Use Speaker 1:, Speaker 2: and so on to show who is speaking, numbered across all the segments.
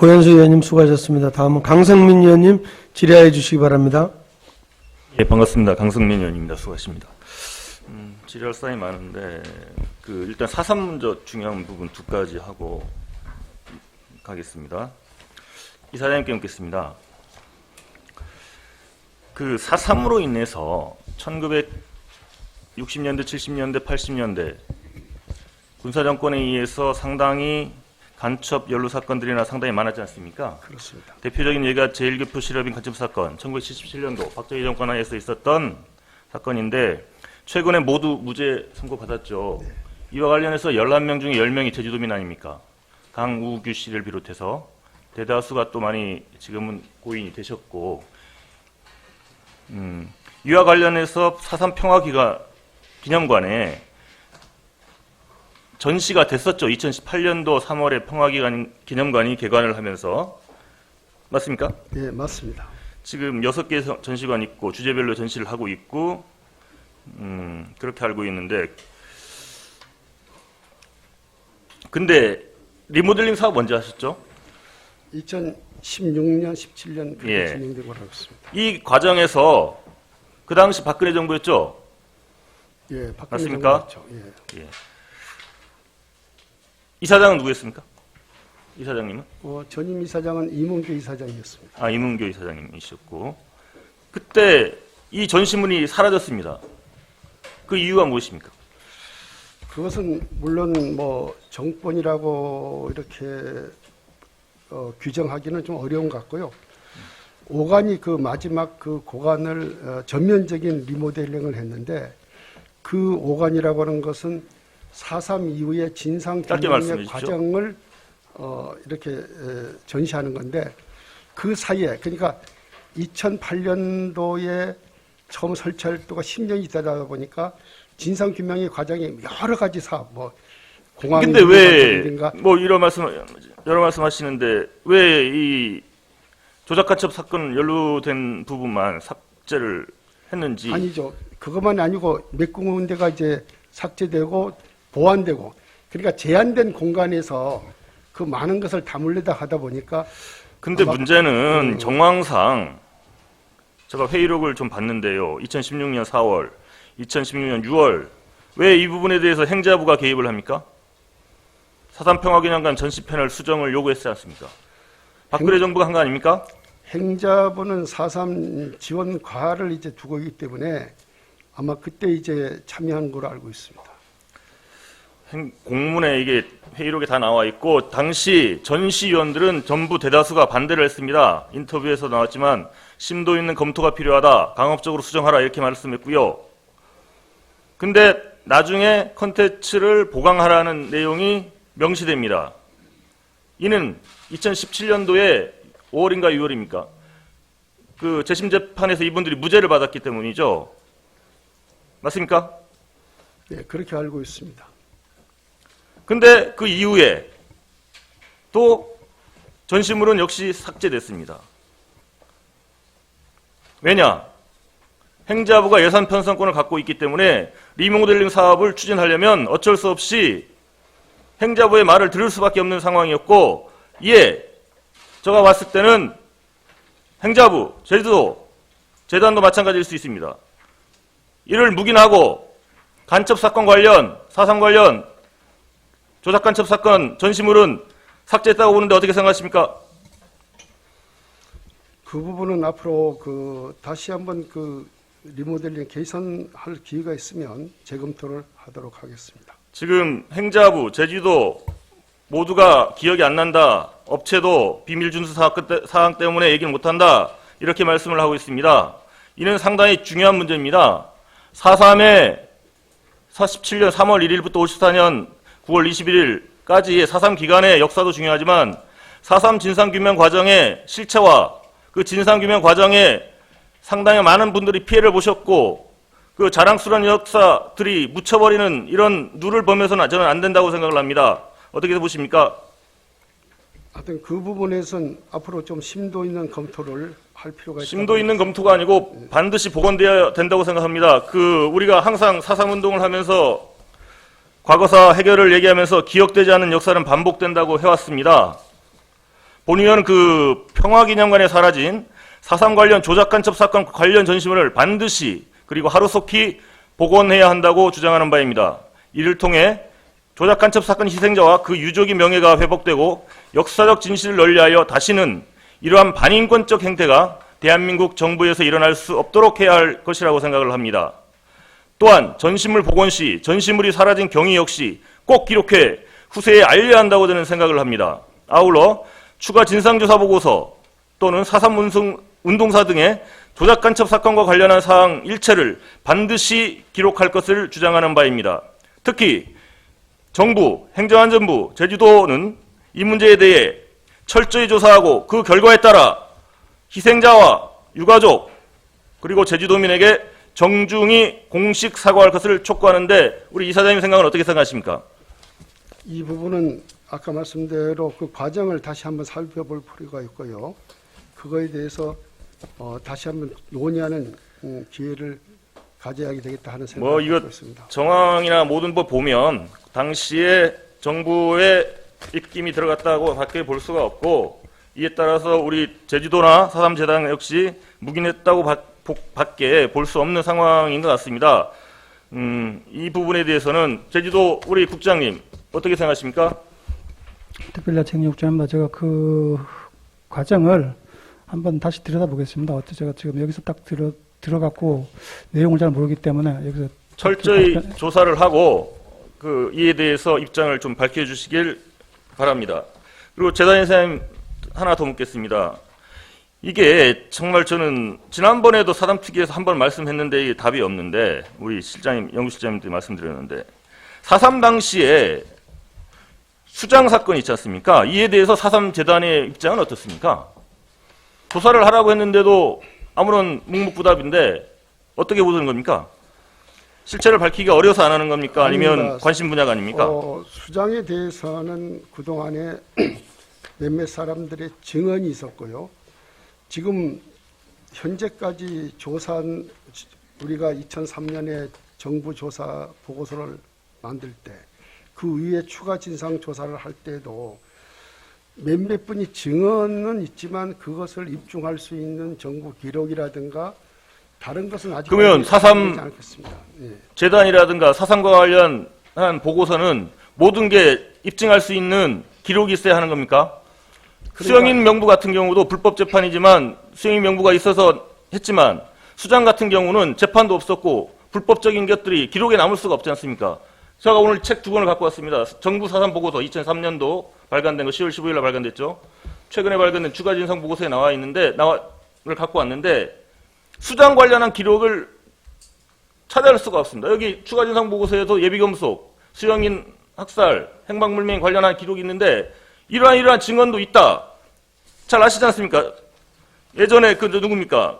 Speaker 1: 고현수 의원님 수고하셨습니다. 다음은 강성민 의원님 질의해 주시기 바랍니다.
Speaker 2: 예, 반갑습니다. 강성민 의원입니다. 수고하십니다. 질의할 사항이 많은데 일단 4.3 문제 중요한 부분 두 가지 하고 가겠습니다. 이사장님께 묻겠습니다. 4.3으로 인해서 1960년대, 70년대, 80년대 군사정권에 의해서 상당히 간첩 연루 사건들이나 상당히 많았지 않습니까?
Speaker 1: 그렇습니다.
Speaker 2: 대표적인 예가 제1교포 실업인 간첩 사건, 1977년도 박정희 정권 하에서 있었던 사건인데 최근에 모두 무죄 선고받았죠.
Speaker 1: 네.
Speaker 2: 이와 관련해서 11명 중에 10명이 제주도민 아닙니까? 강우규 씨를 비롯해서 대다수가 또 많이 지금은 고인이 되셨고, 이와 관련해서 4.3 평화기념관에 전시가 됐었죠. 2018년도 3월에 평화기념관이 개관을 하면서. 맞습니까?
Speaker 1: 네, 맞습니다.
Speaker 2: 지금 6개의 전시관이 있고 주제별로 전시를 하고 있고 그렇게 알고 있는데, 근데 리모델링 사업 언제 하셨죠?
Speaker 1: 2016년, 17년 그렇게
Speaker 2: 예.
Speaker 1: 진행되고 알고 있습니다.
Speaker 2: 이 과정에서 그 당시 박근혜 정부였죠?
Speaker 1: 예, 박근혜
Speaker 2: 맞습니까?
Speaker 1: 정부였죠. 예.
Speaker 2: 예. 이사장은 누구였습니까? 이사장님은?
Speaker 1: 전임 이사장은 이문규 이사장이었습니다.
Speaker 2: 아, 이문교 이사장님이셨고, 그때 이 전시문이 사라졌습니다. 그 이유가 무엇입니까?
Speaker 1: 그것은 물론 뭐 정권이라고 이렇게 규정하기는 좀 어려운 것 같고요. 오간이 그 마지막 그 고관을 전면적인 리모델링을 했는데 그 오간이라고 하는 것은 4.3 이후의 진상 규명의 과정을 이렇게 전시하는 건데, 그 사이에 그러니까 2008년도에 처음 설치할 때가 10년이 되다 보니까 진상 규명의 과정이 여러 가지 사업, 뭐 공항.
Speaker 2: 근데 왜 뭐 여러 말씀하시는데 왜 이 조작간첩 사건 연루된 부분만 삭제를 했는지?
Speaker 1: 아니죠. 그것만이 아니고 몇 군데가 이제 삭제되고 보완되고, 그러니까 제한된 공간에서 그 많은 것을 담으려다 하다 보니까.
Speaker 2: 근데 문제는 정황상 제가 회의록을 좀 봤는데요. 2016년 4월, 2016년 6월 왜 이 부분에 대해서 행자부가 개입을 합니까? 4.3 평화기념관 전시 패널 수정을 요구했지 않습니까? 박근혜 정부가 한 거 아닙니까?
Speaker 1: 행자부는 4.3 지원 과를 이제 두고 있기 때문에 아마 그때 이제 참여한 걸로 알고 있습니다.
Speaker 2: 공문에 이게 회의록에 다 나와 있고, 당시 전시위원들은 전부 대다수가 반대를 했습니다. 인터뷰에서 나왔지만 심도 있는 검토가 필요하다, 강압적으로 수정하라 이렇게 말씀했고요. 근데 나중에 컨텐츠를 보강하라는 내용이 명시됩니다. 이는 2017년도에 5월인가 6월입니까? 그 재심 재판에서 이분들이 무죄를 받았기 때문이죠. 맞습니까?
Speaker 1: 네, 그렇게 알고 있습니다.
Speaker 2: 근데 그 이후에 또 전시물은 역시 삭제됐습니다. 왜냐? 행자부가 예산 편성권을 갖고 있기 때문에 리모델링 사업을 추진하려면 어쩔 수 없이 행자부의 말을 들을 수밖에 없는 상황이었고, 이에 제가 봤을 때는 행자부, 제주도, 재단도 마찬가지일 수 있습니다. 이를 묵인하고 간첩 사건 관련, 4.3 관련 조작간첩 사건 전시물은 삭제했다고 보는데 어떻게 생각하십니까?
Speaker 1: 그 부분은 앞으로 다시 한번 리모델링 개선할 기회가 있으면 재검토를 하도록 하겠습니다.
Speaker 2: 지금 행자부, 제주도 모두가 기억이 안 난다, 업체도 비밀 준수 사항 때문에 얘기를 못한다, 이렇게 말씀을 하고 있습니다. 이는 상당히 중요한 문제입니다. 4.3의 47년 3월 1일부터 54년 9월 21일까지의 4.3 기간의 역사도 중요하지만 4.3 진상규명 과정의 실체와 그 진상규명 과정에 상당히 많은 분들이 피해를 보셨고, 그 자랑스러운 역사들이 묻혀버리는 이런 누를 범해서는 저는 안 된다고 생각을 합니다. 어떻게 보십니까?
Speaker 1: 하여튼 그 부분에선 앞으로 좀 심도 있는 검토를 할 필요가 있다.
Speaker 2: 심도 있는 검토가 아니고 반드시 복원되어야 된다고 생각합니다. 우리가 항상 4.3 운동을 하면서 과거사 해결을 얘기하면서 기억되지 않은 역사는 반복된다고 해왔습니다. 본의원 그 평화기념관에 사라진 4.3 관련 조작간첩 사건 관련 전시물을 반드시 그리고 하루속히 복원해야 한다고 주장하는 바입니다. 이를 통해 조작간첩 사건 희생자와 그 유족의 명예가 회복되고 역사적 진실을 널리하여 다시는 이러한 반인권적 행태가 대한민국 정부에서 일어날 수 없도록 해야 할 것이라고 생각을 합니다. 또한 전시물 복원 시 전시물이 사라진 경위 역시 꼭 기록해 후세에 알려야 한다고 저는 생각을 합니다. 아울러 추가 진상조사 보고서 또는 4.3 운동사 등의 조작간첩 사건과 관련한 사항 일체를 반드시 기록할 것을 주장하는 바입니다. 특히 정부, 행정안전부, 제주도는 이 문제에 대해 철저히 조사하고 그 결과에 따라 희생자와 유가족 그리고 제주도민에게 정중히 공식 사과할 것을 촉구하는데 우리 이사장님 생각은 어떻게 생각하십니까?
Speaker 1: 이 부분은 아까 말씀대로 그 과정을 다시 한번 살펴볼 필요가 있고요. 그거에 대해서 다시 한번 논의하는 기회를 가져야 되겠다 하는 생각을
Speaker 2: 이거
Speaker 1: 갖고 있습니다.
Speaker 2: 정황이나 모든 법 보면 당시에 정부의 입김이 들어갔다고 밖에 볼 수가 없고 이에 따라서 우리 제주도나 4.3 재단 역시 묵인했다고 밖에 볼 수 없는 상황인 것 같습니다. 이 부분에 대해서는 제주도 우리 국장님 어떻게 생각하십니까?
Speaker 3: 특별히 책임국장님, 제가 그 과정을 한번 다시 들여다보겠습니다. 제가 지금 여기서 딱 들어갔고 내용을 잘 모르기 때문에 여기서
Speaker 2: 철저히 조사를 하고 이에 대해서 입장을 좀 밝혀주시길 바랍니다. 그리고 재단 이사님 하나 더 묻겠습니다. 이게 정말 저는 지난번에도 사담특위에서 한번 말씀했는데 이게 답이 없는데 우리 실장님, 연구실장님도 말씀드렸는데 4.3 당시에 수장 사건이 있지 않습니까? 이에 대해서 4.3 재단의 입장은 어떻습니까? 조사를 하라고 했는데도 아무런 묵묵부답인데 어떻게 보는 겁니까? 실체를 밝히기가 어려서 안 하는 겁니까? 아니면
Speaker 1: 아닙니다.
Speaker 2: 관심 분야가 아닙니까?
Speaker 1: 수장에 대해서는 그동안에 몇몇 사람들의 증언이 있었고요. 지금 현재까지 조사한 우리가 2003년에 정부 조사 보고서를 만들 때 그 위에 추가 진상 조사를 할 때도 몇몇 분이 증언은 있지만 그것을 입증할 수 있는 정부 기록이라든가 다른 것은 아직
Speaker 2: 그러면 4.3
Speaker 1: 되지 않겠습니다. 예.
Speaker 2: 재단이라든가 4.3과 관련한 보고서는 모든 게 입증할 수 있는 기록이 있어야 하는 겁니까? 수영인 명부 같은 경우도 불법 재판이지만 수영인 명부가 있어서 했지만 수장 같은 경우는 재판도 없었고 불법적인 것들이 기록에 남을 수가 없지 않습니까? 제가 오늘 책 2권을 갖고 왔습니다. 정부 4.3 보고서 2003년도 발간된 거 10월 15일 날 발간됐죠. 최근에 발간된 추가 진상 보고서에 나와 있는데 를 갖고 왔는데 수장 관련한 기록을 찾아낼 수가 없습니다. 여기 추가 진상 보고서에도 예비검속, 수영인 학살, 행방불명 관련한 기록이 있는데 이러한 증언도 있다. 잘 아시지 않습니까? 예전에 누굽니까?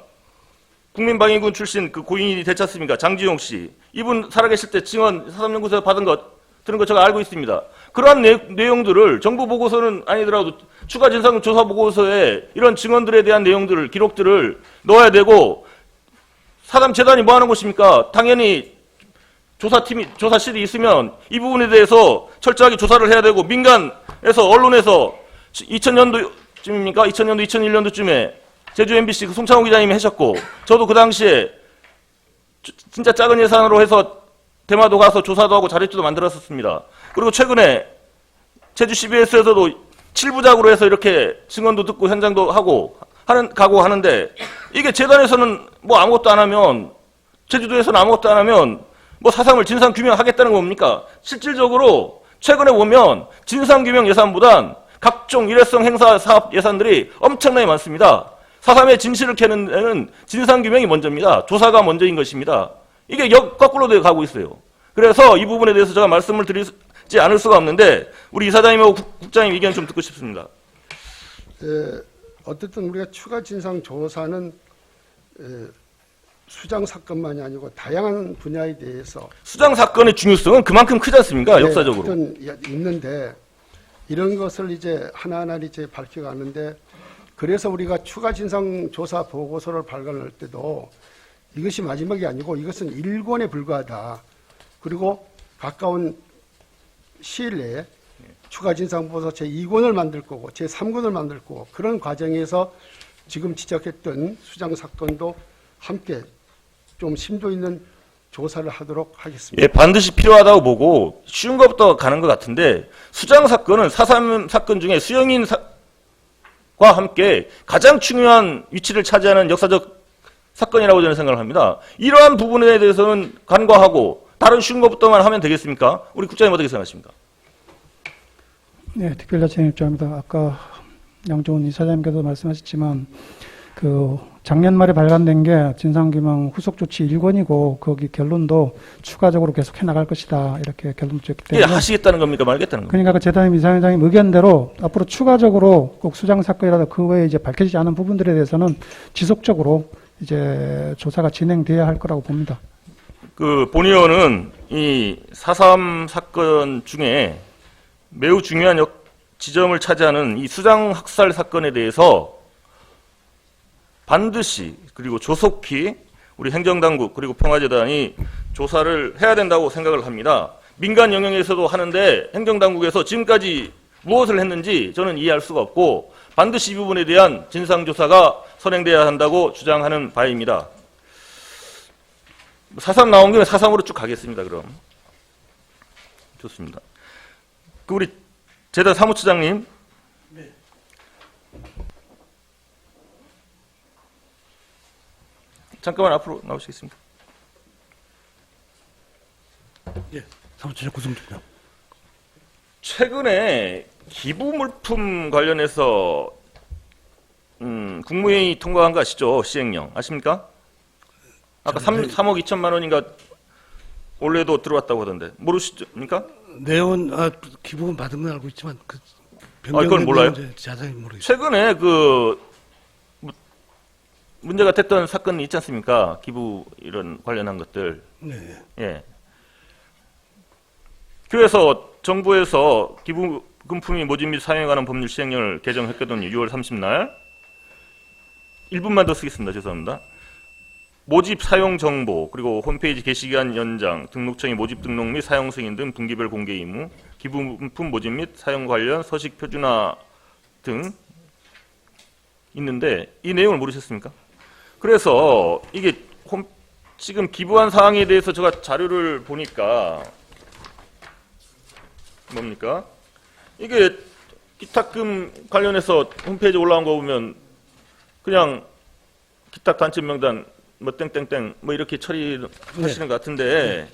Speaker 2: 국민방위군 출신 그 고인이 됐지 않습니까? 장지용 씨. 이분 살아계실 때 증언 4.3 연구소에서 들은 거 제가 알고 있습니다. 그러한 내용들을 정부 보고서는 아니더라도 추가 진상 조사 보고서에 이런 증언들에 대한 내용들을, 기록들을 넣어야 되고 4.3 재단이 뭐 하는 곳입니까? 당연히 조사실이 있으면 이 부분에 대해서 철저하게 조사를 해야 되고 민간에서 언론에서 2000년도쯤입니까? 2000년도, 2001년도쯤에 제주 MBC 그 송창호 기자님이 하셨고 저도 그 당시에 진짜 작은 예산으로 해서 대마도 가서 조사도 하고 자료지도 만들었었습니다. 그리고 최근에 제주 CBS에서도 7부작으로 해서 이렇게 증언도 듣고 현장도 가고 하는데 이게 재단에서는 뭐 아무것도 안 하면 제주도에서는 아무것도 안 하면 뭐 4.3을 진상 규명하겠다는 겁니까? 실질적으로 최근에 보면 진상 규명 예산보단 각종 일회성 행사 사업 예산들이 엄청나게 많습니다. 4.3의 진실을 캐는 데는 진상 규명이 먼저입니다. 조사가 먼저인 것입니다. 이게 거꾸로 돼 가고 있어요. 그래서 이 부분에 대해서 제가 말씀을 드리지 않을 수가 없는데 우리 이사장님하고 국장님 의견 좀 듣고 싶습니다.
Speaker 1: 어쨌든 우리가 추가 진상 조사는 수장 사건만이 아니고 다양한 분야에 대해서
Speaker 2: 수장 사건의 중요성은 그만큼 크지 않습니까? 역사적으로.
Speaker 1: 있는데 이런 것을 이제 하나하나 이제 밝혀가는데 그래서 우리가 추가 진상 조사 보고서를 발간할 때도 이것이 마지막이 아니고 이것은 1권에 불과하다. 그리고 가까운 시일 내에 추가 진상보고서 제2권을 만들 거고 제3권을 만들 거고 그런 과정에서 지금 지적했던 수장 사건도 함께 좀 심도 있는 조사를 하도록 하겠습니다.
Speaker 2: 예, 반드시 필요하다고 보고 쉬운 것부터 가는 것 같은데 수장 사건은 4.3 사건 중에 수영인과 함께 가장 중요한 위치를 차지하는 역사적 사건이라고 저는 생각을 합니다. 이러한 부분에 대해서는 간과하고 다른 쉬운 것부터만 하면 되겠습니까? 우리 국장님 어떻게 생각하십니까?
Speaker 3: 네, 특별자치는 입장입니다. 아까 양종훈 이사장님께서 말씀하셨지만 그 작년 말에 발간된 게 진상규명 후속 조치 1권이고 거기 결론도 추가적으로 계속해 나갈 것이다 이렇게 결론 지었기
Speaker 2: 예,
Speaker 3: 때문에
Speaker 2: 하시겠다는 겁니까? 말겠다는 겁니까?
Speaker 3: 그러니까 그 재단임 이사장님 의견대로 앞으로 추가적으로 꼭 수장 사건이라도 그 외에 이제 밝혀지지 않은 부분들에 대해서는 지속적으로 이제 조사가 진행돼야 할 거라고 봅니다.
Speaker 2: 그 본의원은 이 4.3 사건 중에 매우 중요한 지점을 차지하는 이 수장 학살 사건에 대해서 반드시 그리고 조속히 우리 행정당국 그리고 평화재단이 조사를 해야 된다고 생각을 합니다. 민간 영역에서도 하는데 행정당국에서 지금까지 무엇을 했는지 저는 이해할 수가 없고 반드시 이 부분에 대한 진상조사가 선행돼야 한다고 주장하는 바입니다. 4.3 나온 김에 4.3으로 쭉 가겠습니다. 그럼 좋습니다. 그 우리 재단 사무처장님.
Speaker 4: 네.
Speaker 2: 잠깐만 앞으로 나오시겠습니다.
Speaker 4: 예, 사무처장 구성주입니다.
Speaker 2: 최근에 기부 물품 관련해서 국무회의 통과한 거 아시죠? 시행령 아십니까? 아까 3억 2천만 원인가 올해도 들어왔다고 하던데 모르십니까?
Speaker 4: 내원 기부금 받은 건 알고 있지만 그
Speaker 2: 그건 몰라요?
Speaker 4: 자세히 모르겠어요.
Speaker 2: 최근에 그 문제가 됐던 사건이 있지 않습니까? 기부 이런 관련한 것들.
Speaker 4: 네.
Speaker 2: 예. 그래서 정부에서 기부금품이 모집 및 사용에 관한 법률 시행령을 개정했거든요. 6월 30날. 1분만 더 쓰겠습니다. 죄송합니다. 모집 사용 정보 그리고 홈페이지 게시기간 연장, 등록청의 모집 등록 및 사용 승인 등 분기별 공개 의무, 기부금품 모집 및 사용 관련 서식 표준화 등 있는데 이 내용을 모르셨습니까? 그래서 이게 지금 기부한 사항에 대해서 제가 자료를 보니까 뭡니까? 이게 기탁금 관련해서 홈페이지에 올라온 거 보면 그냥 기탁 단체 명단 뭐 땡땡땡 뭐 이렇게 처리하시는 것 같은데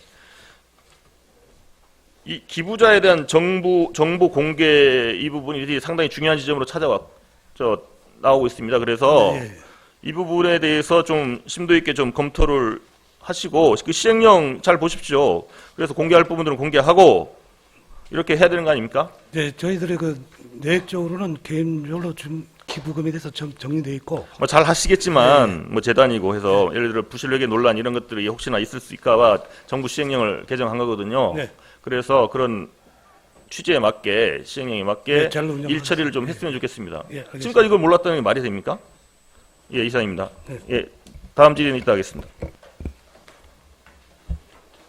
Speaker 2: 이 기부자에 대한 정보 공개 이 부분이 상당히 중요한 지점으로 나오고 있습니다. 그래서
Speaker 4: 네.
Speaker 2: 이 부분에 대해서 좀 심도 있게 좀 검토를 하시고 그 시행령 잘 보십시오. 그래서 공개할 부분들은 공개하고 이렇게 해야 되는 거 아닙니까?
Speaker 4: 네, 저희들의 그 내역적으로는 개인별로 준 기부금에 대해서 정리되어 있고
Speaker 2: 뭐 잘 하시겠지만 뭐 재단이고 해서 예를 들어 부실력의 논란 이런 것들이 혹시나 있을 수 있을까봐 정부 시행령을 개정한 거거든요.
Speaker 4: 네.
Speaker 2: 그래서 그런 취지에 맞게 시행령에 맞게
Speaker 4: 네, 잘 운영하겠습니다.
Speaker 2: 일 처리를 좀 했으면 좋겠습니다.
Speaker 4: 예, 알겠습니다.
Speaker 2: 지금까지 이걸 몰랐다는 게 말이 됩니까? 예, 이상입니다.
Speaker 4: 네.
Speaker 2: 예, 다음 질의는 이따 하겠습니다.